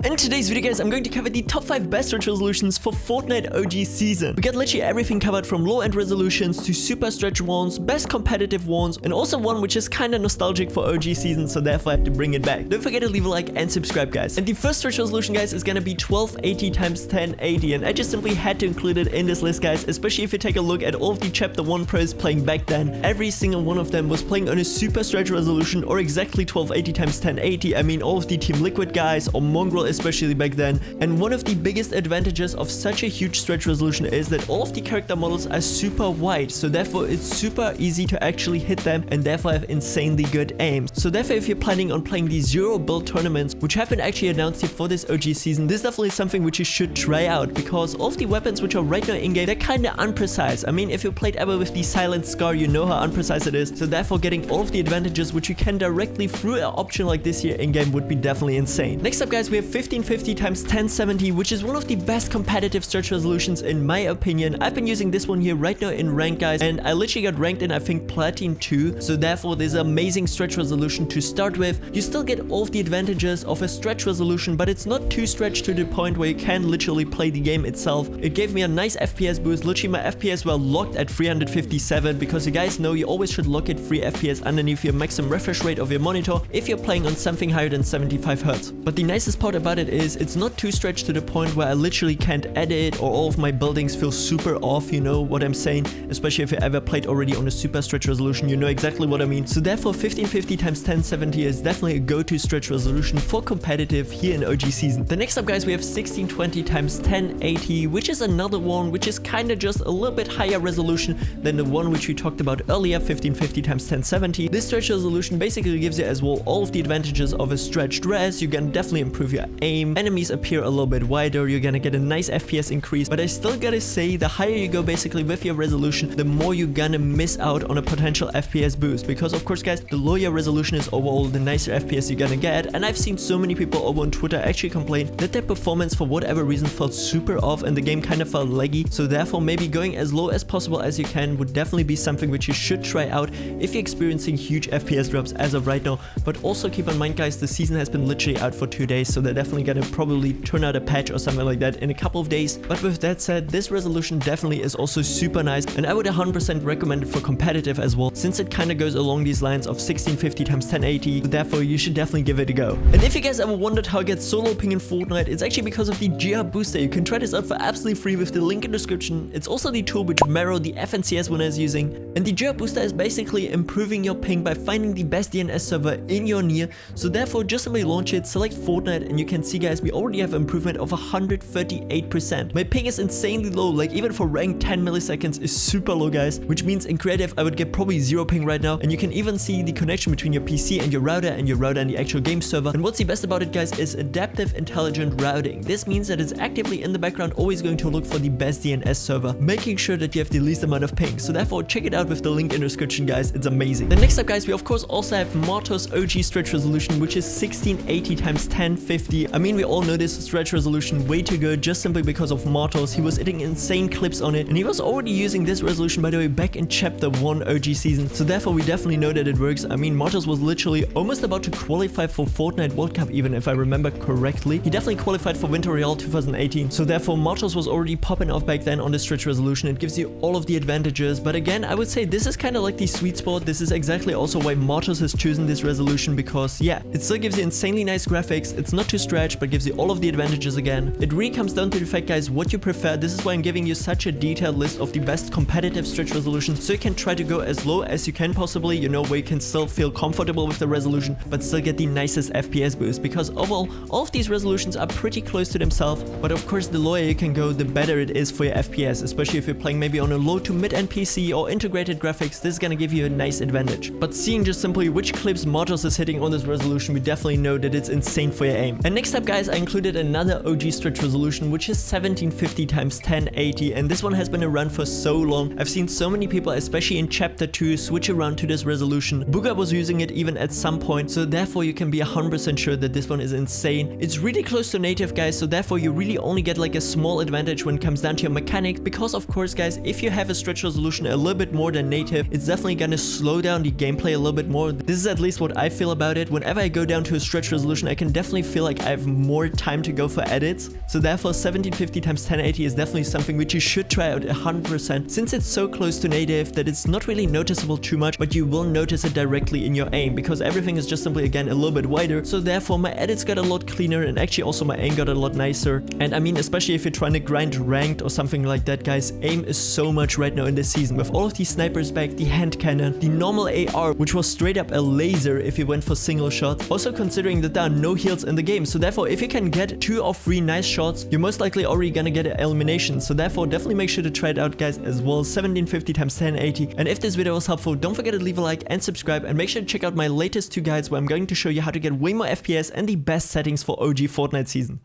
In today's video guys, I'm going to cover the top 5 best stretch resolutions for Fortnite OG season. We got literally everything covered from low-end resolutions to super stretch ones, best competitive ones, and also one which is kinda nostalgic for OG season, so therefore I have to bring it back. Don't forget to leave a like and subscribe guys. And the first stretch resolution guys is gonna be 1280 x 1080, and I just simply had to include it in this list guys, especially if you take a look at all of the Chapter 1 pros playing back then. Every single one of them was playing on a super stretch resolution or exactly 1280 x 1080. I mean, all of the Team Liquid guys or Mongrel especially back then. And one of the biggest advantages of such a huge stretch resolution is that all of the character models are super wide, so therefore it's super easy to actually hit them and therefore have insanely good aim. So therefore if you're planning on playing the zero build tournaments which have been actually announced here for this OG season, this is definitely something which you should try out, because all of the weapons which are right now in-game, they're kinda unprecise. I mean, if you played ever with the Silent Scar, you know how unprecise it is, so therefore getting all of the advantages which you can directly through an option like this here in-game would be definitely insane. Next up guys, we have 1550 x 1070, which is one of the best competitive stretch resolutions in my opinion. I've been using this one here right now in rank guys, and I literally got ranked in I think Platinum 2, so therefore there's an amazing stretch resolution to start with. You still get all of the advantages of a stretch resolution, but it's not too stretched to the point where you can literally play the game itself. It gave me a nice FPS boost. Literally my FPS were locked at 357, because you guys know you always should lock at 3 FPS underneath your maximum refresh rate of your monitor if you're playing on something higher than 75 Hz. But the nicest part about it is it's not too stretched to the point where I literally can't edit or all of my buildings feel super off, you know what I'm saying? Especially if you ever played already on a super stretch resolution, you know exactly what I mean. So therefore 1550 x 1070 is definitely a go-to stretch resolution for competitive here in OG season. The next up guys, we have 1620 x 1080, which is another one which is kind of just a little bit higher resolution than the one which we talked about earlier, 1550 x 1070. This stretch resolution basically gives you as well all of the advantages of a stretched res. You can definitely improve your aim, enemies appear a little bit wider, you're gonna get a nice FPS increase, but I still gotta say the higher you go basically with your resolution, the more you're gonna miss out on a potential FPS boost, because of course guys, the lower your resolution is overall, the nicer FPS you're gonna get. And I've seen so many people over on Twitter actually complain that their performance for whatever reason felt super off and the game kind of felt laggy, so therefore maybe going as low as possible as you can would definitely be something which you should try out if you're experiencing huge FPS drops as of right now. But also keep in mind guys, the season has been literally out for 2 days, so they're definitely gonna probably turn out a patch or something like that in a couple of days. But with that said, this resolution definitely is also super nice, and I would 100% recommend it for competitive as well, since it kind of goes along these lines of 1650 x 1080, so therefore you should definitely give it a go. And if you guys ever wondered how I get solo ping in Fortnite, it's actually because of the GR booster. You can try this out for absolutely free with the link in the description. It's also the tool which Mero, the FNCS winner, is using, and the GR booster is basically improving your ping by finding the best DNS server in your near. So therefore just simply launch it, select Fortnite, and you can see guys, we already have improvement of 138%. My ping is insanely low, like even for rank 10 milliseconds is super low guys, which means in creative I would get probably 0 ping right now. And you can even see the connection between your PC and your router and the actual game server. And what's the best about it guys is adaptive intelligent routing. This means that it's actively in the background always going to look for the best DNS server, making sure that you have the least amount of ping. So therefore check it out with the link in the description guys, it's amazing. Then next up guys, we of course also have Martoz OG stretch resolution, which is 1680 x 1050. I mean, we all know this stretch resolution way too good just simply because of Martoz. He was hitting insane clips on it, and he was already using this resolution by the way back in Chapter 1 OG season, so therefore we definitely know that it works. I mean, Martoz was literally almost about to qualify for Fortnite World Cup even, if I remember correctly. He definitely qualified for Winter Royale 2018, so therefore Martoz was already popping off back then on the stretch resolution. It gives you all of the advantages, but again I would say this is kind of like the sweet spot. This is exactly also why Martoz has chosen this resolution, because yeah, it still gives you insanely nice graphics, it's not too stretched, but gives you all of the advantages again. It really comes down to the fact guys what you prefer. This is why I'm giving you such a detailed list of the best competitive stretch resolutions, so you can try to go as low as you can possibly, you know, where you can still feel comfortable with the resolution but still get the nicest FPS boost, because overall all of these resolutions are pretty close to themselves. But of course the lower you can go, the better it is for your FPS, especially if you're playing maybe on a low to mid-end PC or integrated graphics. This is gonna give you a nice advantage. But seeing just simply which clips Martoz is hitting on this resolution, we definitely know that it's insane for your aim. And next up guys, I included another OG stretch resolution, which is 1750 x 1080, and this one has been around for so long. I've seen so many people, especially in Chapter 2, switch around to this resolution. Booga was using it even at some point, so therefore you can be 100% sure that this one is insane. It's really close to native guys, so therefore you really only get like a small advantage when it comes down to your mechanics, because of course guys, if you have a stretch resolution a little bit more than native, it's definitely gonna slow down the gameplay a little bit more. This is at least what I feel about it. Whenever I go down to a stretch resolution, I can definitely feel like I have more time to go for edits. So therefore 1750 x 1080 is definitely something which you should try out 100%, since it's so close to native that it's not really noticeable too much, but you will notice it directly in your aim because everything is just simply again a little bit wider. So therefore my edits got a lot cleaner and actually also my aim got a lot nicer. And I mean, especially if you're trying to grind ranked or something like that, guys, aim is so much right now in this season with all of these snipers back, the hand cannon, the normal AR, which was straight up a laser if you went for single shots. Also considering that there are no heals in the game, so therefore if you can get 2 or 3 nice shots, you're most likely already gonna get an elimination. So therefore definitely make sure to try it out, guys, as well. 1750 x 1080. And if this video was helpful, don't forget to leave a like and subscribe, and make sure to check out my latest 2 guides where I'm going to show you how to get way more FPS and the best settings for OG Fortnite season.